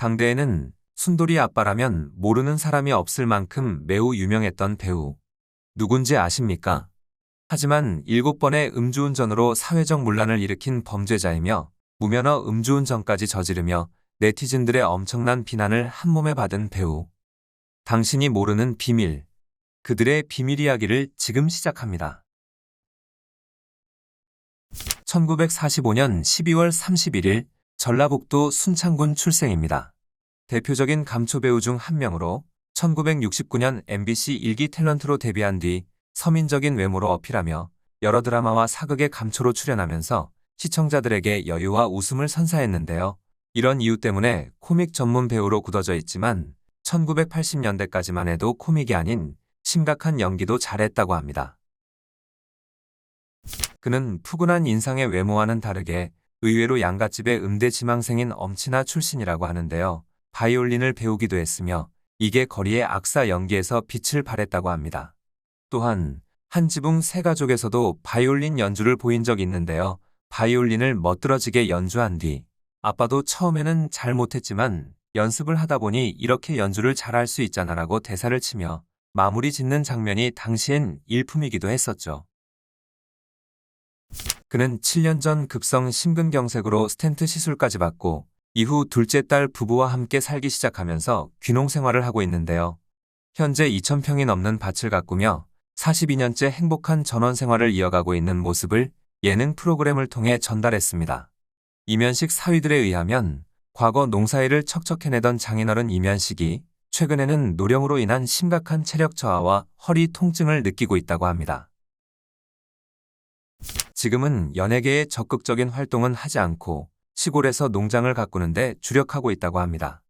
당대에는 순돌이 아빠라면 모르는 사람이 없을 만큼 매우 유명했던 배우. 누군지 아십니까? 하지만 7번의 음주운전으로 사회적 문란을 일으킨 범죄자이며 무면허 음주운전까지 저지르며 네티즌들의 엄청난 비난을 한몸에 받은 배우. 당신이 모르는 비밀. 그들의 비밀 이야기를 지금 시작합니다. 1945년 12월 31일 전라북도 순창군 출생입니다. 대표적인 감초 배우 중 한 명으로 1969년 MBC 일기 탤런트로 데뷔한 뒤 서민적인 외모로 어필하며 여러 드라마와 사극에 감초로 출연하면서 시청자들에게 여유와 웃음을 선사했는데요. 이런 이유 때문에 코믹 전문 배우로 굳어져 있지만 1980년대까지만 해도 코믹이 아닌 심각한 연기도 잘했다고 합니다. 그는 푸근한 인상의 외모와는 다르게 의외로 양갓집의 음대 지망생인 엄친아 출신이라고 하는데요. 바이올린을 배우기도 했으며 이게 거리의 악사 연기에서 빛을 발했다고 합니다. 또한 한 지붕 세 가족에서도 바이올린 연주를 보인 적이 있는데요. 바이올린을 멋들어지게 연주한 뒤 아빠도 처음에는 잘 못했지만 연습을 하다 보니 이렇게 연주를 잘할 수 있잖아라고 대사를 치며 마무리 짓는 장면이 당시엔 일품이기도 했었죠. 그는 7년 전 급성 심근경색으로 스텐트 시술까지 받고 이후 둘째 딸 부부와 함께 살기 시작하면서 귀농 생활을 하고 있는데요. 현재 2,000평이 넘는 밭을 가꾸며 42년째 행복한 전원 생활을 이어가고 있는 모습을 예능 프로그램을 통해 전달했습니다. 이면식 사위들에 의하면 과거 농사일을 척척해내던 장인어른 이면식이 최근에는 노령으로 인한 심각한 체력 저하와 허리 통증을 느끼고 있다고 합니다. 지금은 연예계에 적극적인 활동은 하지 않고 시골에서 농장을 가꾸는데 주력하고 있다고 합니다.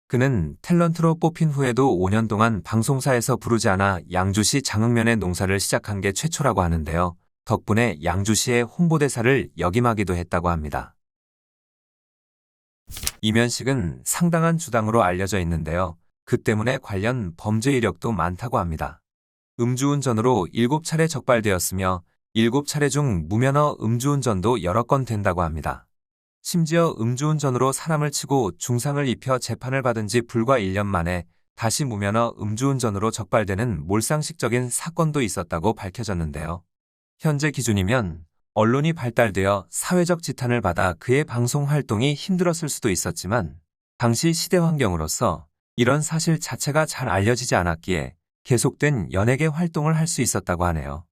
그는 탤런트로 뽑힌 후에도 5년 동안 방송사에서 부르지 않아 양주시 장흥면에 농사를 시작한 게 최초라고 하는데요. 덕분에 양주시의 홍보대사를 역임하기도 했다고 합니다. 이면식은 상당한 주당으로 알려져 있는데요. 그 때문에 관련 범죄 이력도 많다고 합니다. 음주운전으로 7차례 적발되었으며 7차례 중 무면허 음주운전도 여러 건 된다고 합니다. 심지어 음주운전으로 사람을 치고 중상을 입혀 재판을 받은 지 불과 1년 만에 다시 무면허 음주운전으로 적발되는 몰상식적인 사건도 있었다고 밝혀졌는데요. 현재 기준이면 언론이 발달되어 사회적 지탄을 받아 그의 방송 활동이 힘들었을 수도 있었지만 당시 시대 환경으로서 이런 사실 자체가 잘 알려지지 않았기에 계속된 연예계 활동을 할 수 있었다고 하네요.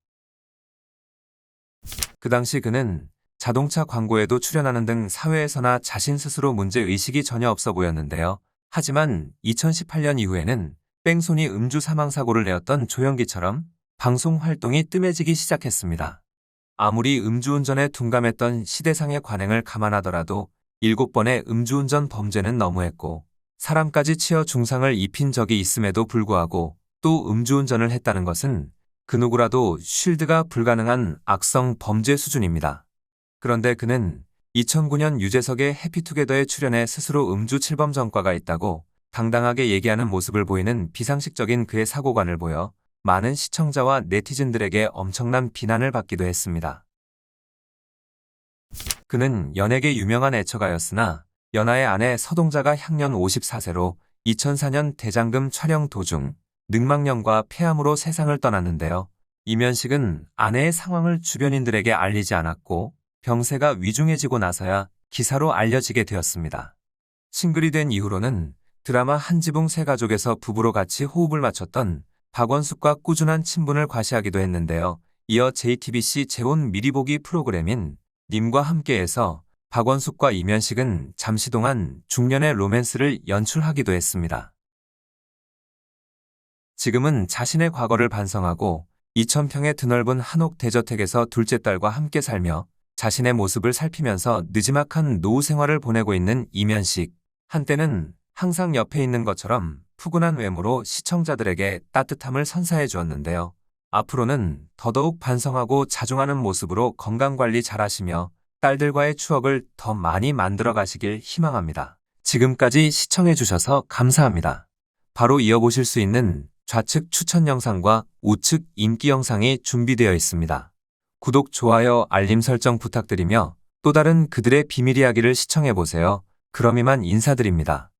그 당시 그는 자동차 광고에도 출연하는 등 사회에서나 자신 스스로 문제의식이 전혀 없어 보였는데요. 하지만 2018년 이후에는 뺑소니 음주 사망사고를 내었던 조영기처럼 방송 활동이 뜸해지기 시작했습니다. 아무리 음주운전에 둔감했던 시대상의 관행을 감안하더라도 7번의 음주운전 범죄는 너무했고 사람까지 치어 중상을 입힌 적이 있음에도 불구하고 또 음주운전을 했다는 것은 그 누구라도 쉴드가 불가능한 악성 범죄 수준입니다. 그런데 그는 2009년 유재석의 해피투게더에 출연해 스스로 음주 칠범 전과가 있다고 당당하게 얘기하는 모습을 보이는 비상식적인 그의 사고관을 보여 많은 시청자와 네티즌들에게 엄청난 비난을 받기도 했습니다. 그는 연예계 유명한 애처가였으나 연하의 아내 서동자가 향년 54세로 2004년 대장금 촬영 도중 늑막염과 폐암으로 세상을 떠났는데요. 이면식은 아내의 상황을 주변인들에게 알리지 않았고 병세가 위중해지고 나서야 기사로 알려지게 되었습니다. 싱글이 된 이후로는 드라마 한지붕 세 가족에서 부부로 같이 호흡을 맞췄던 박원숙과 꾸준한 친분을 과시하기도 했는데요. 이어 JTBC 재혼 미리보기 프로그램인 님과 함께해서 박원숙과 이면식은 잠시 동안 중년의 로맨스를 연출하기도 했습니다. 지금은 자신의 과거를 반성하고 2,000평의 드넓은 한옥 대저택에서 둘째 딸과 함께 살며 자신의 모습을 살피면서 느지막한 노후 생활을 보내고 있는 이면식. 한때는 항상 옆에 있는 것처럼 푸근한 외모로 시청자들에게 따뜻함을 선사해 주었는데요. 앞으로는 더더욱 반성하고 자중하는 모습으로 건강관리 잘하시며 딸들과의 추억을 더 많이 만들어 가시길 희망합니다. 지금까지 시청해 주셔서 감사합니다. 바로 이어보실 수 있는 좌측 추천 영상과 우측 인기 영상이 준비되어 있습니다. 구독, 좋아요, 알림 설정 부탁드리며 또 다른 그들의 비밀 이야기를 시청해보세요. 그럼 이만 인사드립니다.